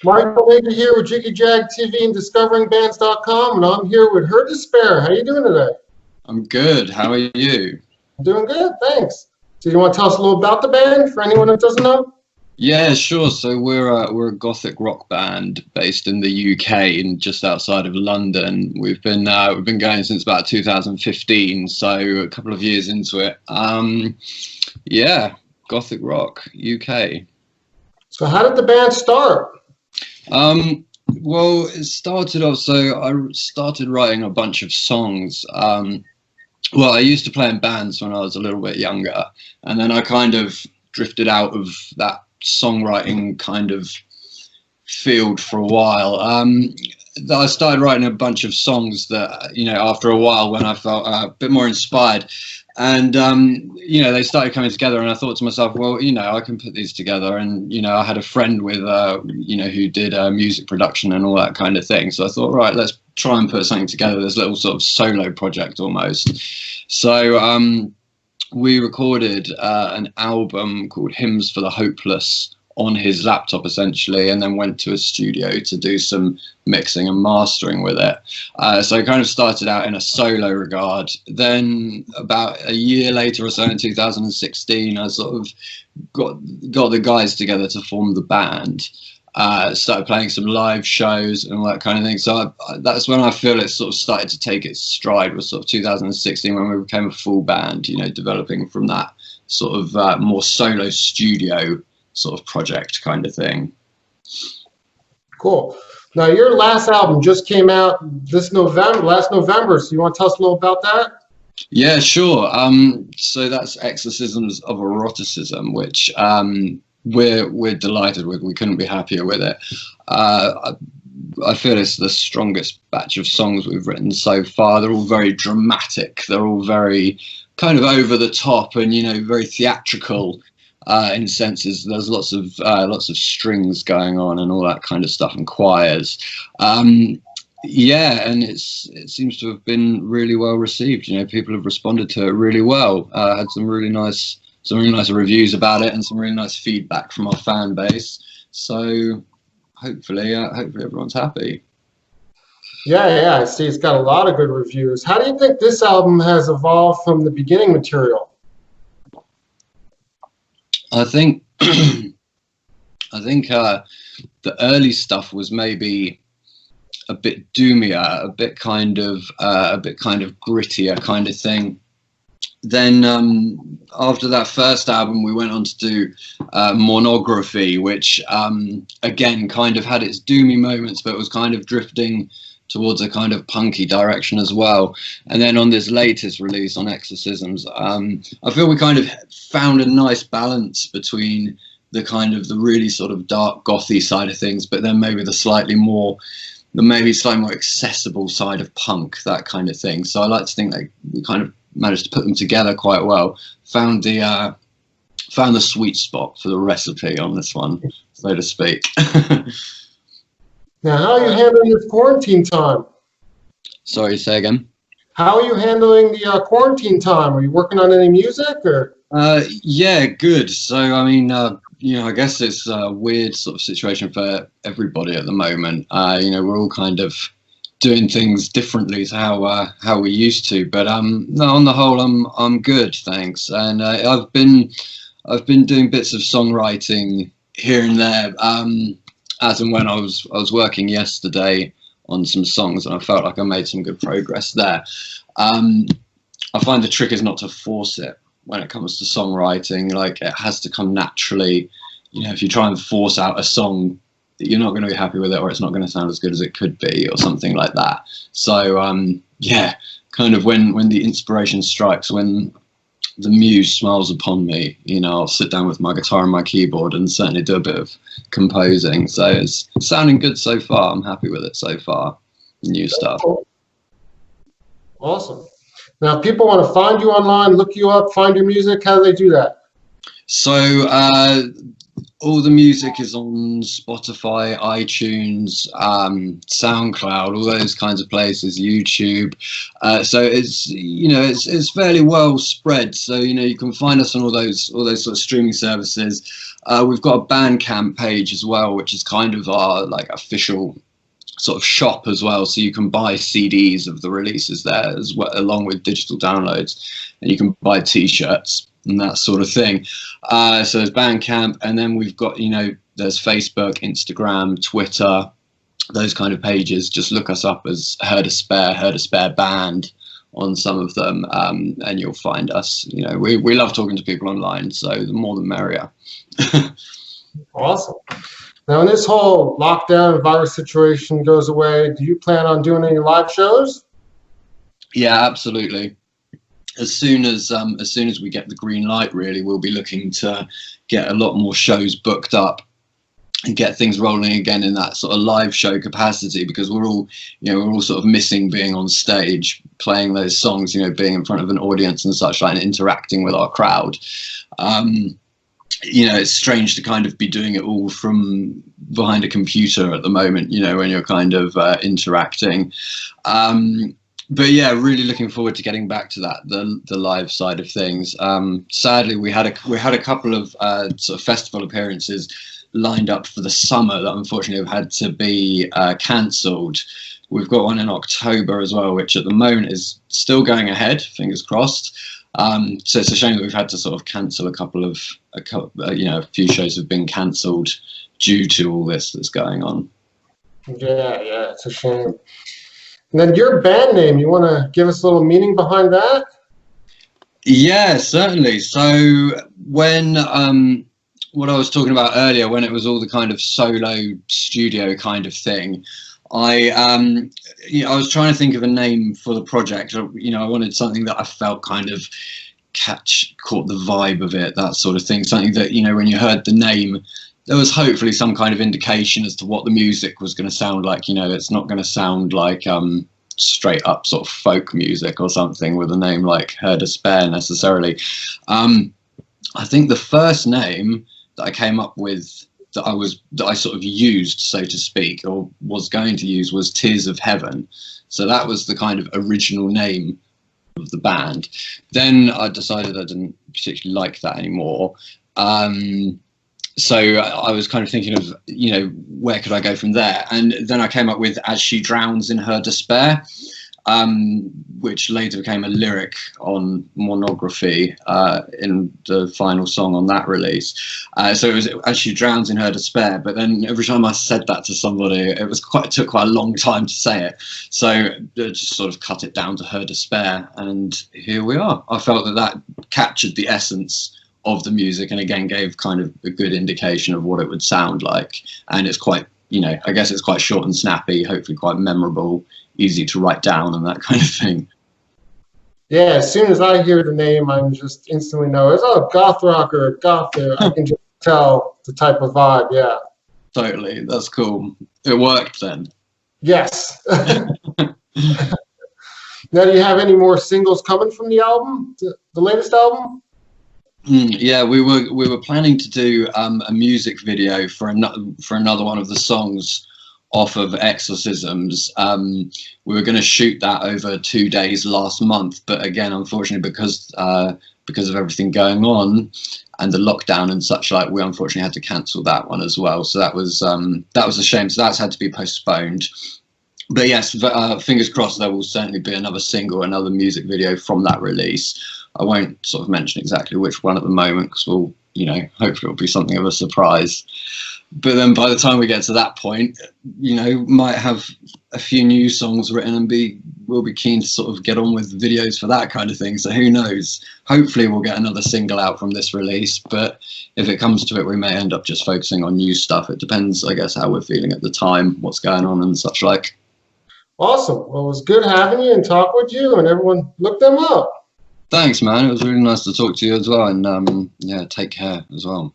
Michael Nagy here with Jiggy Jag TV and DiscoveringBands.com, and I'm here with Her Despair. How you doing today? I'm good. How are you? I'm doing good, thanks. So you want to tell us a little about the band for anyone that doesn't know? Yeah, sure. So we're a Gothic rock band based in the UK and just outside of London. We've been going since about 2015, so a couple of years into it. Yeah, Gothic rock UK. So how did the band start? Well, it started off. So I started writing a bunch of songs. Well, I used to play in bands when I was a little bit younger, and then I kind of drifted out of that songwriting kind of field for a while. I started writing a bunch of songs that, after a while when I felt a bit more inspired, and they started coming together, and I thought to myself, well, I can put these together. And I had a friend with who did music production and all that kind of thing, so I thought, right, let's try and put something together, this little sort of solo project almost. So we recorded an album called Hymns for the Hopeless on his laptop, essentially, and then went to a studio to do some mixing and mastering with it. So it kind of started out in a solo regard. Then about a year later or so, in 2016, I sort of got the guys together to form the band. Started playing some live shows and all that kind of thing. So that's when I feel it sort of started to take its stride, was sort of 2016 when we became a full band, developing from that sort of more solo studio sort of project kind of thing. Cool. Now your last album just came out last November, so you want to tell us a little about that? Yeah, sure. So that's Exorcisms of Eroticism, which we're delighted with. We couldn't be happier with it. I feel it's the strongest batch of songs we've written so far. They're all very dramatic. They're all very kind of over the top and very theatrical in senses. There's lots of strings going on and all that kind of stuff, and choirs. Yeah, and it seems to have been really well received. People have responded to it really well. Had some really nice reviews about it and some really nice feedback from our fan base. So hopefully everyone's happy. Yeah, I see it's got a lot of good reviews. How do you think this album has evolved from the beginning material? I think the early stuff was maybe a bit doomier, a bit kind of grittier kind of thing. Then after that first album, we went on to do Monography, which again kind of had its doomy moments, but was kind of drifting towards a kind of punky direction as well. And then on this latest release, on Exorcisms, I feel we kind of found a nice balance between the really sort of dark gothy side of things, but then maybe the slightly more accessible side of punk, that kind of thing. So I like to think that we kind of managed to put them together quite well. Found the sweet spot for the recipe on this one, so to speak. Now, how are you handling your quarantine time? Sorry, say again? How are you handling the quarantine time? Are you working on any music, or? Yeah, good. So, I mean, I guess it's a weird sort of situation for everybody at the moment. We're all kind of doing things differently to how we used to. But no, on the whole, I'm good, thanks. And I've been doing bits of songwriting here and there. As and when I was working yesterday on some songs, and I felt like I made some good progress there. I find the trick is not to force it when it comes to songwriting. Like, it has to come naturally. If you try and force out a song, you're not going to be happy with it, or it's not going to sound as good as it could be, or something like that. So yeah, kind of when the inspiration strikes, when the muse smiles upon me, I'll sit down with my guitar and my keyboard and certainly do a bit of composing. So it's sounding good so far. I'm happy with it so far. New stuff. Awesome. Now, if people want to find you online, look you up, find your music, how do they do that? So all the music is on Spotify, iTunes, SoundCloud, all those kinds of places, YouTube. So it's, you know, it's fairly well spread. So, you know, you can find us on all those sort of streaming services. We've got a Bandcamp page as well, which is kind of our like official sort of shop as well. So you can buy CDs of the releases there as well, along with digital downloads, and you can buy T-shirts and that sort of thing. So there's Bandcamp, and then we've got, you know, there's Facebook, Instagram, Twitter, those kind of pages. Just look us up as Heard a Spare Band on some of them, and you'll find us. You know, we love talking to people online, so the more the merrier. Awesome. Now, when this whole lockdown virus situation goes away, do you plan on doing any live shows? Yeah, absolutely. As soon as we get the green light, really, we'll be looking to get a lot more shows booked up and get things rolling again in that sort of live show capacity, because we're all sort of missing being on stage, playing those songs, you know, being in front of an audience and such like, and interacting with our crowd. You know, it's strange to kind of be doing it all from behind a computer at the moment, you know, when you're kind of interacting. But yeah, really looking forward to getting back to that, the live side of things. Sadly, we had a couple of sort of festival appearances lined up for the summer that unfortunately have had to be cancelled. We've got one in October as well, which at the moment is still going ahead, fingers crossed. So it's a shame that we've had to sort of cancel a few shows have been cancelled due to all this that's going on. Yeah, it's a shame. And then your band name, you want to give us a little meaning behind that? Yeah, certainly. So when what I was talking about earlier, when it was all the kind of solo studio kind of thing, I was trying to think of a name for the project. You know, I wanted something that I felt kind of caught the vibe of it, that sort of thing. Something that, you know, when you heard the name, there was hopefully some kind of indication as to what the music was going to sound like. You know, it's not going to sound like straight up sort of folk music or something with a name like Heard a Spare necessarily. I think the first name that I came up with that I sort of used, so to speak, or was going to use, was Tears of Heaven. So that was the kind of original name of the band. Then I decided I didn't particularly like that anymore. So I was kind of thinking of, you know, where could I go from there? And then I came up with As She Drowns in Her Despair, which later became a lyric on Monography in the final song on that release. So it was As She Drowns in Her Despair. But then every time I said that to somebody, it took quite a long time to say it. So I just sort of cut it down to Her Despair. And here we are. I felt that captured the essence of the music, and again gave kind of a good indication of what it would sound like. And it's quite, you know, I guess it's quite short and snappy, hopefully quite memorable, easy to write down and that kind of thing. Yeah, as soon as I hear the name, I'm just instantly know it's goth rock or goth. I can just tell the type of vibe. Yeah, totally. That's cool. It worked then. Yes. Now, do you have any more singles coming from the album, the latest album? Yeah, we were planning to do a music video for another one of the songs off of Exorcisms. We were going to shoot that over 2 days last month, but again, unfortunately, because of everything going on and the lockdown and such like, we unfortunately had to cancel that one as well. So that was a shame. So that's had to be postponed. But yes, fingers crossed there will certainly be another single, another music video from that release. I won't sort of mention exactly which one at the moment, because we'll, you know, hopefully it'll be something of a surprise. But then by the time we get to that point, you know, might have a few new songs written and we'll be keen to sort of get on with videos for that kind of thing. So who knows? Hopefully we'll get another single out from this release. But if it comes to it, we may end up just focusing on new stuff. It depends, I guess, how we're feeling at the time, what's going on and such like. Awesome. Well, it was good having you and talk with you, and everyone look them up. Thanks, man. It was really nice to talk to you as well. And yeah, take care as well.